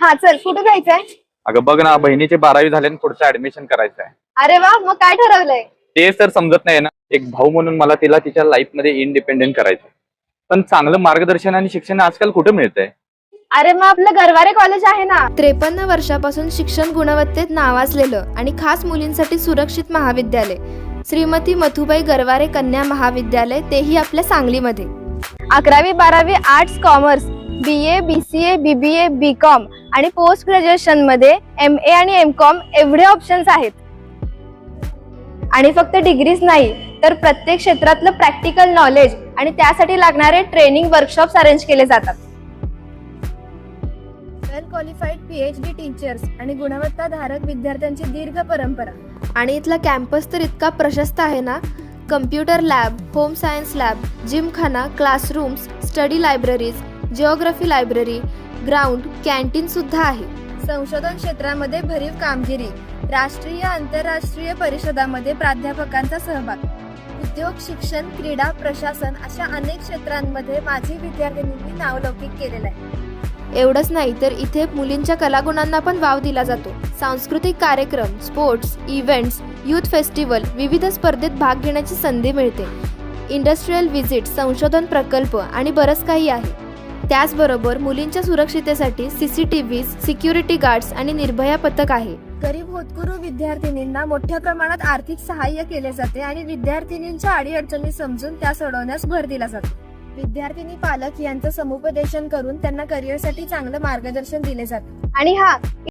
हा चल, कुठे जायचंय? अगं बघ ना, बहिणीचे 12वी झाले आणि पुढचं ऍडमिशन करायचं आहे. अरे वा, मग काय ठरवलंय? तेच तर समजत नाही ना. एक भाऊ म्हणून मला तिला तिच्या लाईफ मध्ये इंडिपेंडेंट करायचं, पण चांगलं मार्गदर्शन आणि शिक्षण आजकाल कुठे मिळतंय? अरे मग आपलं गरवारे कॉलेज आहे ना. 53 वर्षापासून शिक्षण गुणवत्तेत नावाजलेलं आणि खास मुलींसाठी सुरक्षित महाविद्यालय श्रीमती मथुबाई गरवारे कन्या महाविद्यालय, तेही आपल्या सांगलीमध्ये. 11वी 12वी arts commerce, BA BCA BBA BCom आणि पोस्ट ग्रॅज्युएशन मध्ये MA आणि MCom एवढे ऑप्शन्स आहेत. आणि फक्त डिग्रीज नाही तर प्रत्येक क्षेत्रातलं प्रॅक्टिकल नॉलेज आणि त्यासाठी लागणारे ट्रेनिंग वर्कशॉप्स अरेंज केले जातात. वेल क्वालिफाईड PhD टीचर्स आणि गुणवत्ताधारक विद्यार्थ्यांची दीर्घ परंपरा. आणि इथला कॅम्पस तर इतका प्रशस्त आहे ना. Computer lab, home science lab, Gymkhana, classrooms, study libraries, geography library, ground, canteen सुद्धा आहे. संशोधन क्षेत्रामध्ये भरीव कामगिरी, राष्ट्रीय आंतरराष्ट्रीय परिषदामध्ये प्राध्यापकांचा सहभाग, उद्योग, शिक्षण, क्रीडा, प्रशासन अशा अनेक क्षेत्रांमध्ये माझी विद्यार्थिनींनी नावलौकिक केलेलं आहे. एवढंच नाही तर इथे मुलींच्या कलागुणांना पण वाव दिला जातो. सांस्कृतिक कार्यक्रम, स्पोर्ट्स, इव्हेंट्स, युथ फेस्टिवल, विविध स्पर्धेत भाग घेण्याची संधी मिळते. इंडस्ट्रियल व्हिजिट, संशोधन प्रकल्प आणि बरंच काही आहे. त्याचबरोबर मुलींच्या सुरक्षितेसाठी CCTVs, सिक्युरिटी गार्ड्स आणि निर्भया पथक आहे. गरीब होतकरू विद्यार्थिनींना मोठ्या प्रमाणात आर्थिक सहाय्य केले जाते आणि विद्यार्थिनींच्या अडीअडचणी समजून त्या सोडवण्यास भर दिला जातो. विद्यार्थिनी पालक यांचं समुपदेशन करून त्यांना करिअरसाठी चांगलं मार्गदर्शन दिले जाते. आणि हा